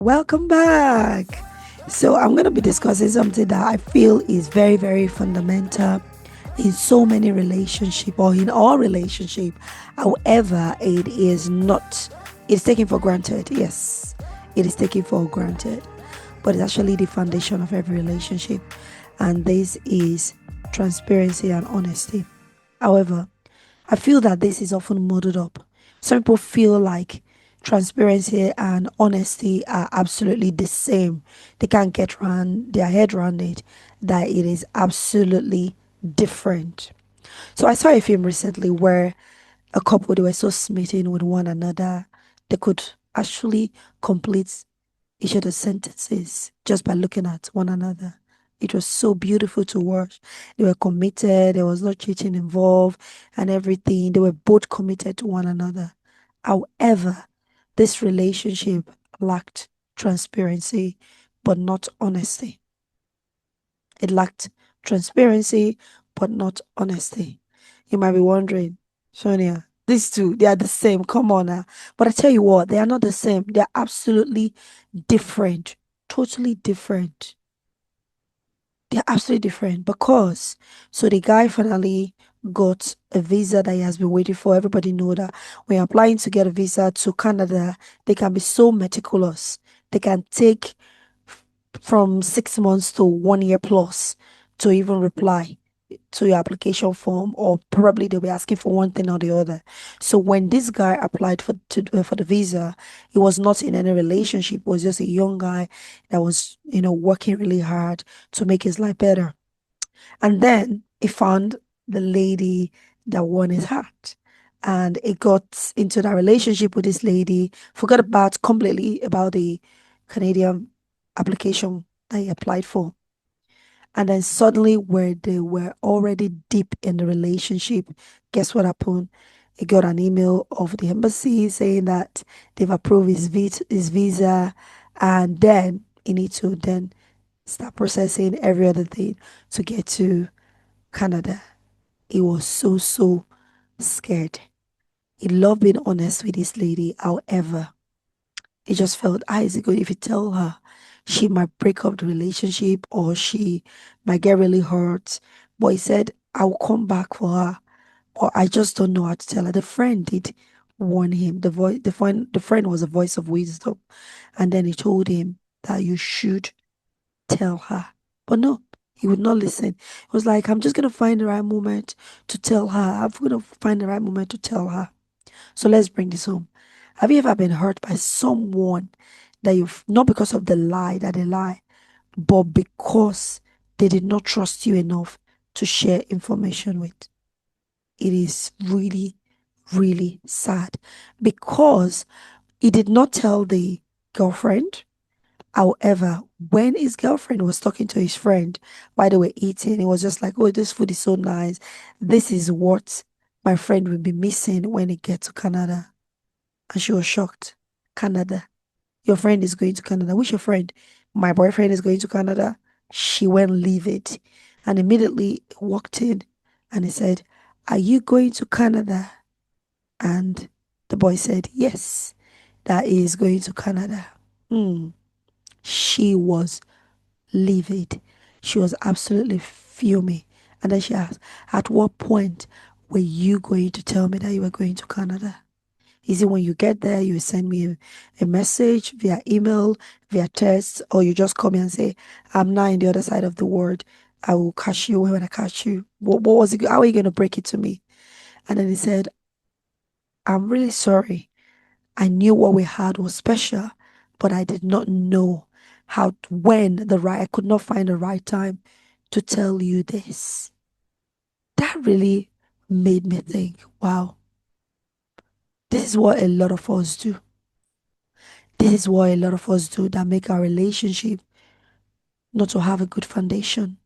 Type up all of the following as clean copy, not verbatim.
Welcome back. So, I'm going to be discussing something that I feel is very, very fundamental in so many relationship or in all relationship. However, it is not, it's taken for granted. Yes, it is taken for granted, but it's actually the foundation of every relationship. And this is transparency and honesty. However, I feel that this is often muddled up. Some people feel like transparency and honesty are absolutely the same. They can't get around their head around it, that it is absolutely different. So I saw a film recently where a couple they were so smitten with one another, they could actually complete each other's sentences just by looking at one another. It was so beautiful to watch. They were committed, there was no cheating involved, and everything. They were both committed to one another. However, this relationship lacked transparency, but not honesty. It lacked transparency, but not honesty. You might be wondering, Sonia, these two, they are the same. Come on now. But I tell you what, they are not the same. They are absolutely different. Totally different. They're absolutely different because so the guy finally got a visa that he has been waiting for. Everybody know that when you're applying to get a visa to Canada, they can be so meticulous. They can take from 6 months to 1 year plus to even reply to your application form, or probably they'll be asking for one thing or the other. So when this guy applied for the visa, he was not in any relationship. It was just a young guy that was working really hard to make his life better. And then he found the lady that won his heart. And he got into that relationship with this lady, forgot about completely about the Canadian application that he applied for. And then suddenly, where they were already deep in the relationship, guess what happened? He got an email of the embassy saying that they've approved his visa, and then he needs to then start processing every other thing to get to Canada. He was so scared. He loved being honest with this lady. However, he just felt, is it good if you tell her? She might break up the relationship or she might get really hurt. But he said, I'll come back for her. Or I just don't know how to tell her. The friend did warn him. The friend was a voice of wisdom. And then he told him that you should tell her. But no, he would not listen. He was like, I'm just gonna find the right moment to tell her. I'm gonna find the right moment to tell her. So let's bring this home. Have you ever been hurt by someone that you've not because of the lie that they lie, but because they did not trust you enough to share information with? It is really, really sad because he did not tell the girlfriend. However, when his girlfriend was talking to his friend while they were eating, it was just like, oh, this food is so nice. This is what my friend will be missing when he gets to Canada. And she was shocked. Canada. Your friend is going to Canada. Which your friend? My boyfriend is going to Canada. She went livid and immediately walked in and he said, are you going to Canada? And the boy said, yes, that he is going to Canada. Hmm. She was livid. She was absolutely fuming. And then she asked, at what point were you going to tell me that you were going to Canada? Is it when you get there, you send me a message via email, via text, or you just come and say, I'm now in the other side of the world. I will catch you when I catch you. What was it? How are you going to break it to me? And then he said, I'm really sorry. I knew what we had was special, but I did not know I could not find the right time to tell you this. That really made me think, wow, this is what a lot of us do. This is what a lot of us do that make our relationship not to have a good foundation.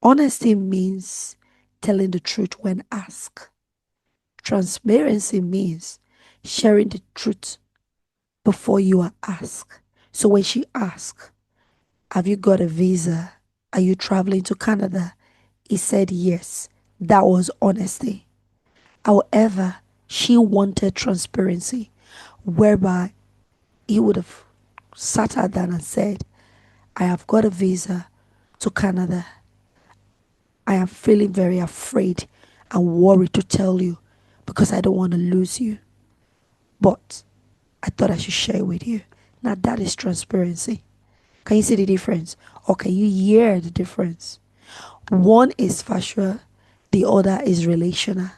Honesty means telling the truth when asked. Transparency means sharing the truth before you are asked. So when she asks, have you got a visa? Are you traveling to Canada? He said yes. That was honesty. However, she wanted transparency, whereby he would have sat her down and said, I have got a visa to Canada. I am feeling very afraid and worried to tell you because I don't want to lose you. But I thought I should share with you. Now that is transparency. Can you see the difference? Or can you hear the difference? One is factual, the other is relational.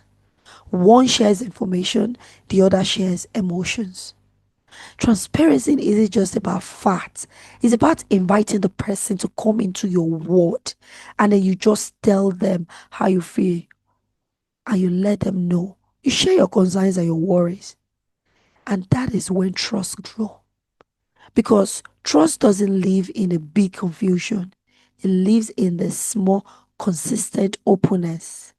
One shares information, the other shares emotions. Transparency isn't just about facts. It's about inviting the person to come into your world and then you just tell them how you feel and you let them know. You share your concerns and your worries. And that is when trust grows. Because trust doesn't live in a big confusion. It lives in the small, consistent openness.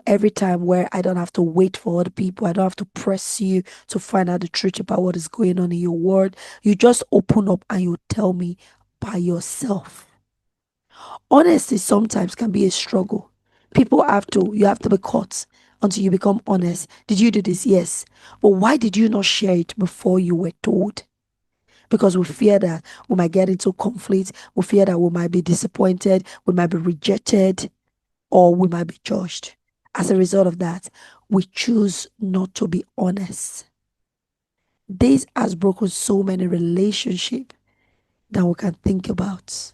Every time where I don't have to wait for other people, I don't have to press you to find out the truth about what is going on in your world. You just open up and you tell me by yourself. Honesty sometimes can be a struggle. You have to be caught until you become honest. Did you do this? Yes. But why did you not share it before you were told? Because we fear that we might get into conflict. We fear that we might be disappointed. We might be rejected or we might be judged. As a result of that, we choose not to be honest. This has broken so many relationships that we can think about.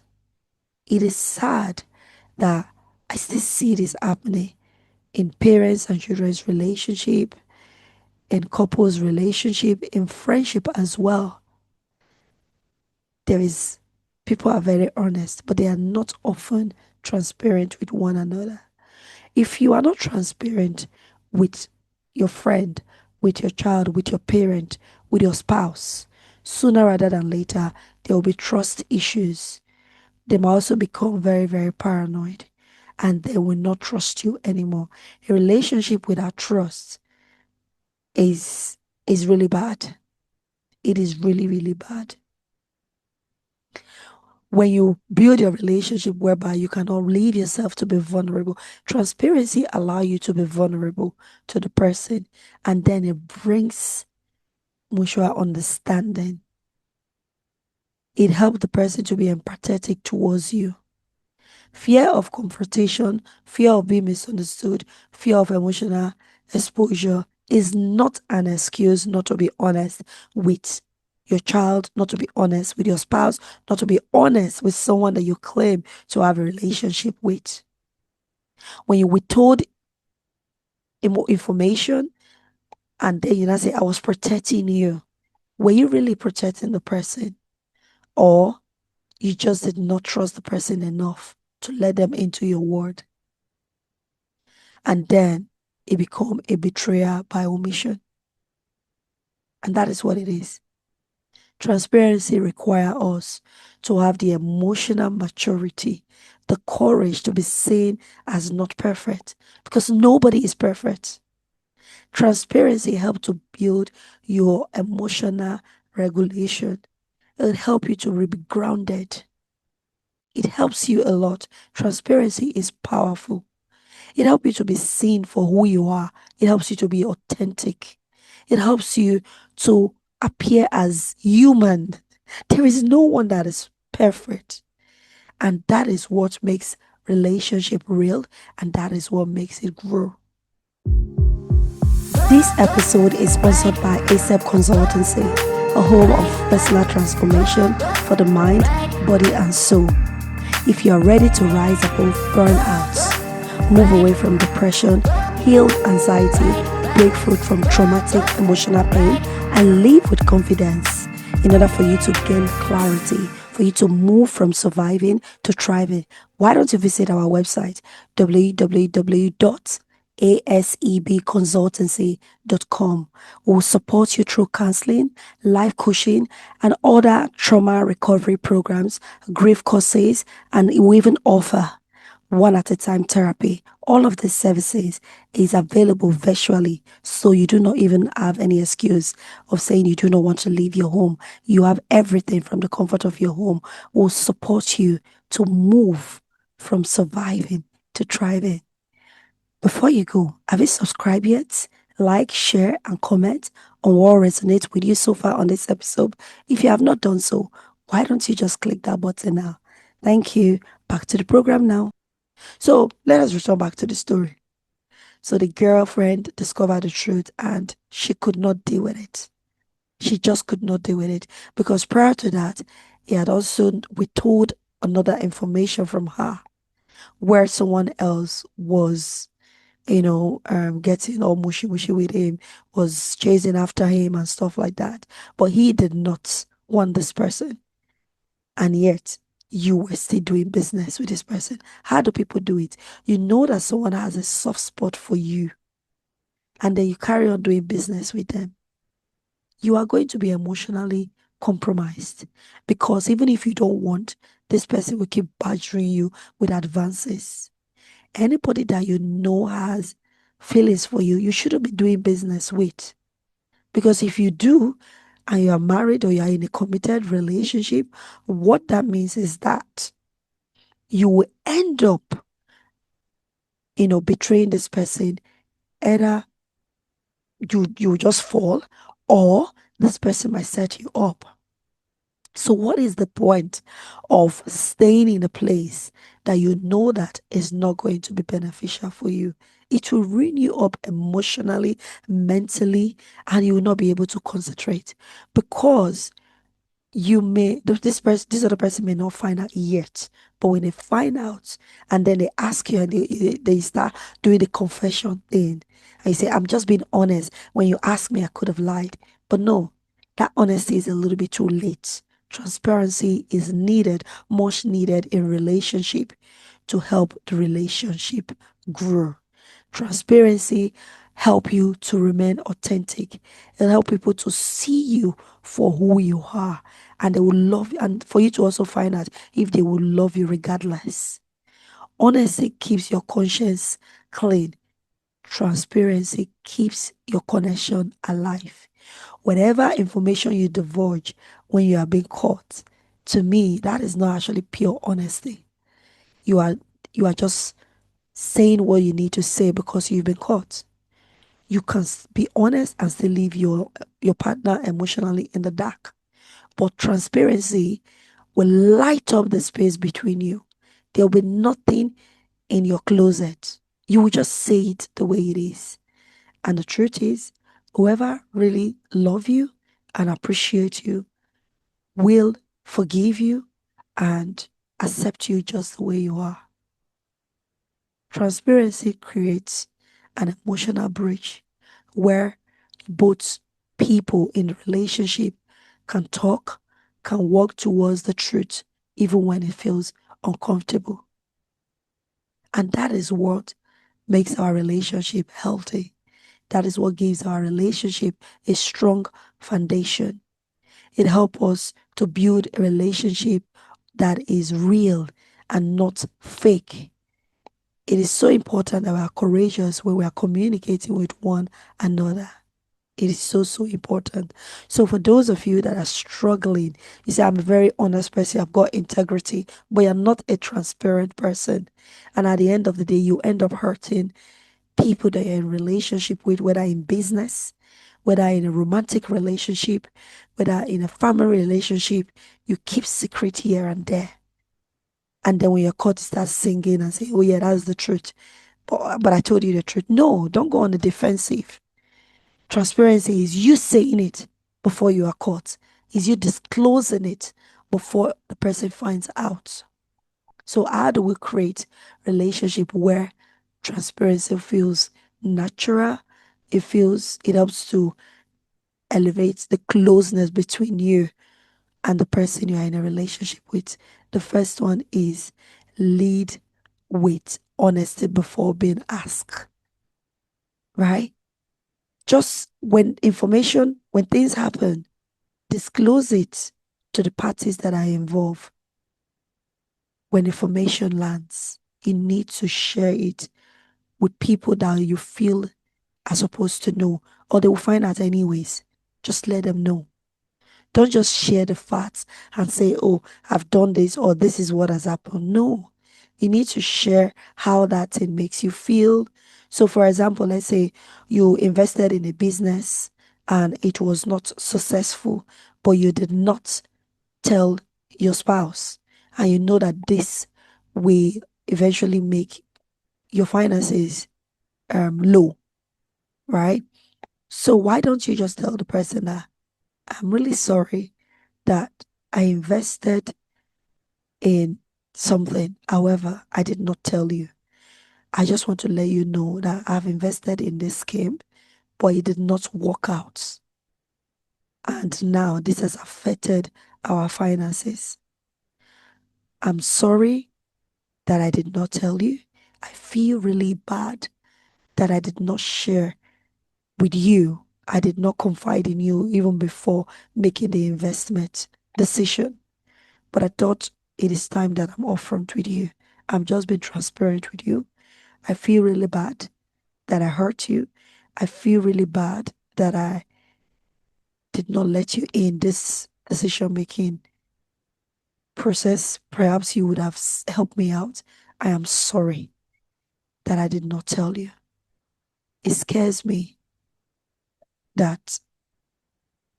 It is sad that I still see this happening in parents and children's relationship, in couples relationship, in friendship as well. There is People are very honest, but they are not often transparent with one another. If you are not transparent with your friend, with your child, with your parent, with your spouse, sooner rather than later, there will be trust issues. They might also become very, very paranoid and they will not trust you anymore. A relationship without trust is really bad. It is really, really bad. When you build your relationship whereby you cannot leave yourself to be vulnerable, transparency allows you to be vulnerable to the person, and then it brings mutual understanding. It helps the person to be empathetic towards you. Fear of confrontation, fear of being misunderstood, fear of emotional exposure is not an excuse not to be honest with your child, not to be honest with your spouse, not to be honest with someone that you claim to have a relationship with. When you withhold information and then you now say, I was protecting you, were you really protecting the person? Or you just did not trust the person enough to let them into your world? And then it become a betrayal by omission. And that is what it is. Transparency requires us to have the emotional maturity, the courage to be seen as not perfect, because nobody is perfect. Transparency helps to build your emotional regulation. It'll help you to be grounded. It helps you a lot. Transparency is powerful. It helps you to be seen for who you are. It helps you to be authentic. It helps you to appear as human. There is no one that is perfect. And that is what makes relationship real, and that is what makes it grow. This episode is sponsored by ASEP Consultancy, a home of personal transformation for the mind, body, and soul. If you are ready to rise above burnouts, move away from depression, heal anxiety, break free from traumatic emotional pain, and live with confidence, in order for you to gain clarity, for you to move from surviving to thriving, why don't you visit our website, www.asebconsultancy.com. We will support you through counseling, life coaching, and other trauma recovery programs, grief courses, and we even offer one at a time therapy. All of these services is available virtually, so you do not even have any excuse of saying you do not want to leave your home. You have everything from the comfort of your home. We'll support you to move from surviving to thriving. Before you go, have you subscribed yet? Like, share, and comment on what resonates with you so far on this episode. If you have not done so, why don't you just click that button now? Thank you. Back to the program now. So let us return back to the story. So the girlfriend discovered the truth and she could not deal with it. She just could not deal with it because prior to that, he had also withheld another information from her where someone else was, getting all mushy mushy with him, was chasing after him and stuff like that. But he did not want this person. And yet, you were still doing business with this person. How do people do it? You know that someone has a soft spot for you, and then you carry on doing business with them. You are going to be emotionally compromised because even if you don't want, this person will keep badgering you with advances. Anybody that you know has feelings for you, you shouldn't be doing business with. Because if you do, and you are married or you are in a committed relationship, what that means is that you will end up, betraying this person. Either you just fall or this person might set you up. So what is the point of staying in a place that you know that is not going to be beneficial for you? It will ruin you up emotionally, mentally, and you will not be able to concentrate because this other person may not find out yet, but when they find out and then they ask you and they start doing the confession thing, and you say, I'm just being honest. When you ask me, I could have lied. But no, that honesty is a little bit too late. Transparency is needed, much needed in relationship to help the relationship grow. Transparency help you to remain authentic. It'll help people to see you for who you are, and they will love you, and for you to also find out if they will love you regardless. Honesty keeps your conscience clean. Transparency keeps your connection alive. Whatever information you divulge when you are being caught, to me, that is not actually pure honesty. You are you are just saying what you need to say because you've been caught. You can be honest and still leave your partner emotionally in the dark. But transparency will light up the space between you. There'll be nothing in your closet. You will just say it the way it is. And the truth is, whoever really love you and appreciate you will forgive you and accept you just the way you are. Transparency creates an emotional bridge where both people in the relationship can talk, can work towards the truth, even when it feels uncomfortable. And that is what makes our relationship healthy. That is what gives our relationship a strong foundation. It helps us to build a relationship that is real and not fake. It is so important that we are courageous when we are communicating with one another. It is so, so important. So, for those of you that are struggling, you say, I'm a very honest person, I've got integrity, but you're not a transparent person. And at the end of the day, you end up hurting people that you're in relationship with, whether in business, whether in a romantic relationship, whether in a family relationship. You keep secret here and there. And then when you're caught, you start singing and say, oh, yeah, that's the truth. But I told you the truth. No, don't go on the defensive. Transparency is you saying it before you are caught, is you disclosing it before the person finds out. So how do we create relationship where transparency feels natural? It helps to elevate the closeness between you and the person you are in a relationship with. The first one is lead with honesty before being asked, right? Just when things happen, disclose it to the parties that are involved. When information lands, you need to share it with people that you feel are supposed to know, or they will find out anyways. Just let them know. Don't just share the facts and say, oh, I've done this or this is what has happened. No, you need to share how that thing makes you feel. So, for example, let's say you invested in a business and it was not successful, but you did not tell your spouse, and you know that this will eventually make your finances low, right? So why don't you just tell the person that I'm really sorry that I invested in something. However, I did not tell you. I just want to let you know that I've invested in this scheme, but it did not work out. And now this has affected our finances. I'm sorry that I did not tell you. I feel really bad that I did not share with you. I did not confide in you even before making the investment decision. But I thought it is time that I'm upfront with you. I'm just being transparent with you. I feel really bad that I hurt you. I feel really bad that I did not let you in this decision making process. Perhaps you would have helped me out. I am sorry that I did not tell you. It scares me that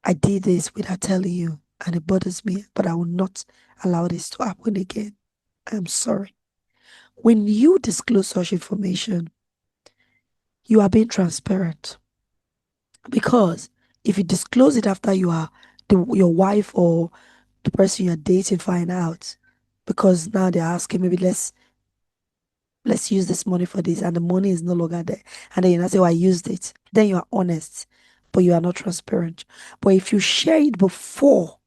I did this without telling you, and it bothers me, but I will not allow this to happen again. I'm sorry. When you disclose such information, you are being transparent, because if you disclose it after your wife or the person you're dating find out, because now they're asking, maybe let's use this money for this, and the money is no longer there, and then you now say, oh, I used it, then you are honest, but you are not transparent. But if you share it before,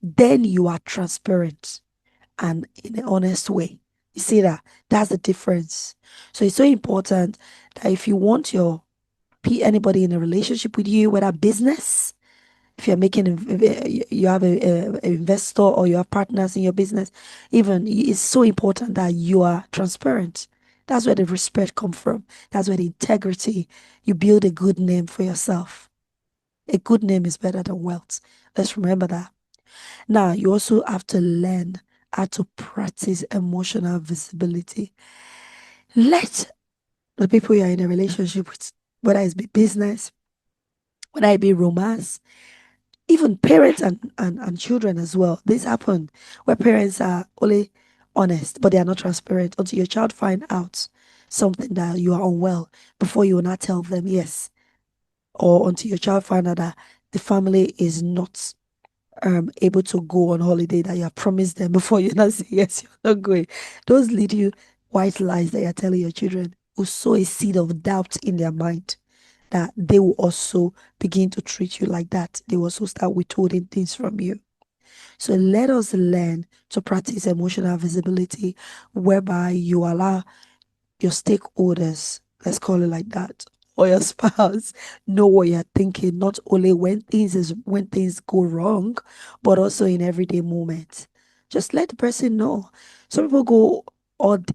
then you are transparent and in an honest way. You see that? That's the difference. So it's so important that if you want anybody in a relationship with you, whether business, if you're making, you have a investor or you have partners in your business, even it's so important that you are transparent. That's where the respect comes from. That's where the integrity, you build a good name for yourself. A good name is better than wealth. Let's remember that. Now, you also have to learn how to practice emotional visibility. Let the people you're in a relationship with, whether it's be business, whether it be romance, even parents and children as well. This happen where parents are only honest, but they are not transparent until your child find out something that you are unwell before you will not tell them yes, or until your child find out that the family is not able to go on holiday that you have promised them before you not say yes, you're not going. Those little white lies that you're telling your children will sow a seed of doubt in their mind that they will also begin to treat you like that. They will also start withholding things from you. So let us learn to practice emotional visibility, whereby you allow your stakeholders, let's call it like that, or your spouse, know what you're thinking, not only when things go wrong, but also in everyday moments. Just let the person know. Some people go odd,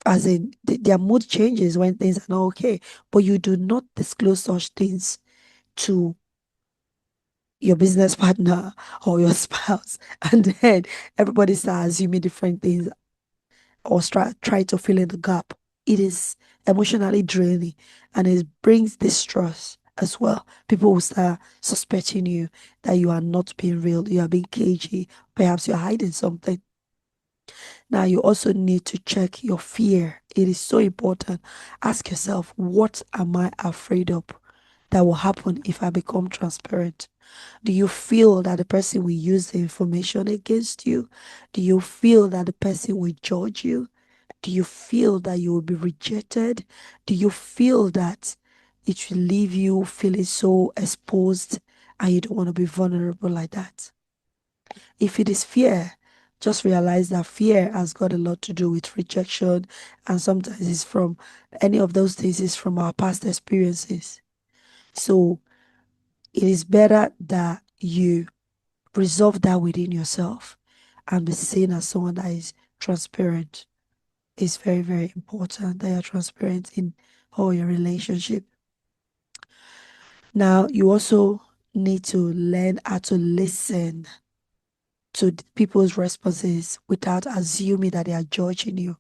as in their mood changes when things are not okay, but you do not disclose such things to your business partner or your spouse, and then everybody starts assuming different things or try to fill in the gap. It is emotionally draining, and it brings distrust as well. People will start suspecting you that you are not being real, you are being cagey, perhaps you're hiding something. Now, you also need to check your fear. It is so important. Ask yourself, what am I afraid of that will happen if I become transparent? Do you feel that the person will use the information against you? Do you feel that the person will judge you? Do you feel that you will be rejected? Do you feel that it will leave you feeling so exposed and you don't want to be vulnerable like that? If it is fear, just realize that fear has got a lot to do with rejection, and sometimes it's from any of those things is from our past experiences. So it is better that you resolve that within yourself and be seen as someone that is transparent. It's very, very important that you're transparent in all your relationship. Now, you also need to learn how to listen. to people's responses without assuming that they are judging you.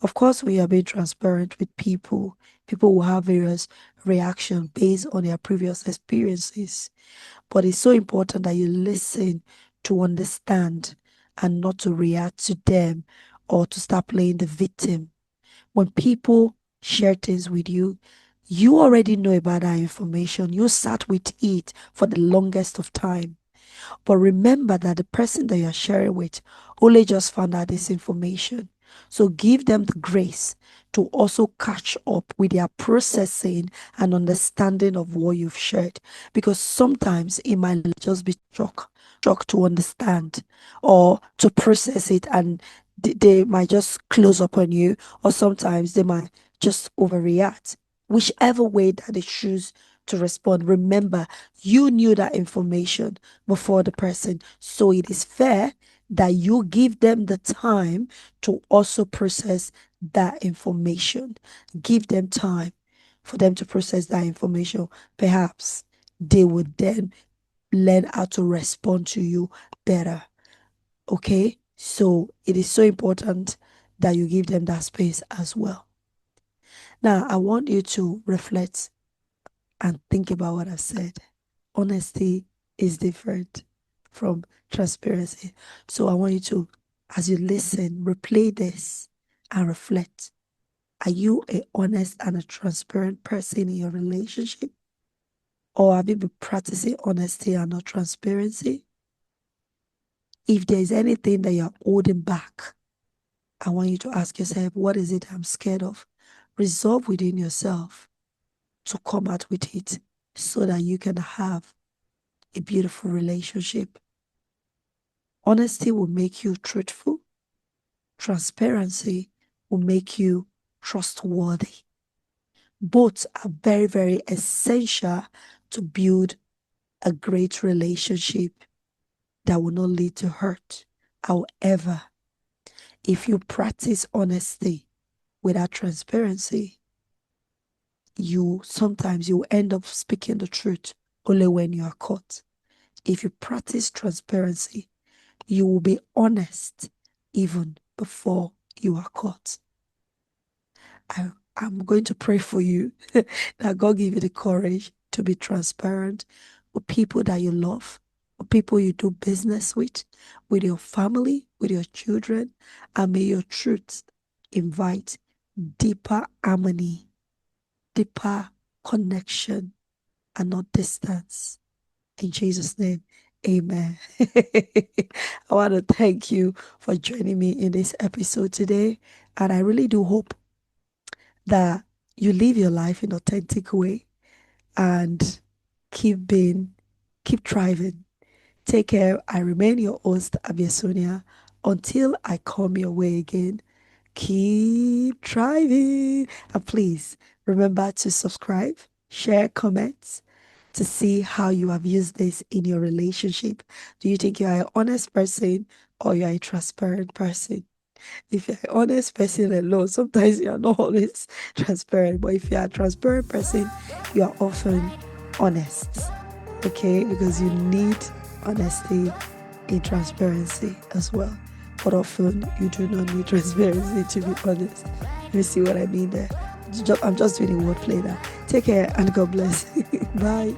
Of course, when you're being transparent with people, people will have various reactions based on their previous experiences. But it's so important that you listen to understand and not to react to them or to start playing the victim. When people share things with you, you already know about that information. You sat with it for the longest of time. But remember that the person that you're sharing with only just found out this information. So give them the grace to also catch up with their processing and understanding of what you've shared. Because sometimes it might just be shock to understand or to process it, and they might just close up on you, or sometimes they might just overreact. Whichever way that they choose to respond, remember you knew that information before the person. So it is fair that you give them the time to also process that information. Give them time for them to process that information. Perhaps they would then learn how to respond to you better. Okay? So it is so important that you give them that space as well. Now, I want you to reflect and think about what I've said. Honesty is different from transparency. So I want you to, as you listen, replay this and reflect. Are you a honest and a transparent person in your relationship? Or have you been practicing honesty and not transparency? If there's anything that you're holding back, I want you to ask yourself, what is it I'm scared of? Resolve within yourself to come out with it so that you can have a beautiful relationship. Honesty will make you truthful. Transparency will make you trustworthy. Both are very, very essential to build a great relationship that will not lead to hurt. However, if you practice honesty without transparency, sometimes you end up speaking the truth only when you are caught. If you practice transparency, you will be honest even before you are caught. I'm going to pray for you that God give you the courage to be transparent with people that you love, with people you do business with your family, with your children, and may your truth invite deeper harmony, deeper connection, and not distance. In Jesus' name, amen. I want to thank you for joining me in this episode today. And I really do hope that you live your life in an authentic way and keep thriving. Take care. I remain your host, Abia. Until I come your way again, keep thriving. And please remember to subscribe, share, comments to see how you have used this in your relationship. Do you think you are an honest person or you are a transparent person? If you're an honest person alone, sometimes you are not always transparent. But if you are a transparent person, you are often honest. Okay? Because you need honesty in transparency as well. But often you do not need transparency to be honest. Let me see what I mean there. I'm just doing a wordplay now. Take care and God bless. Bye.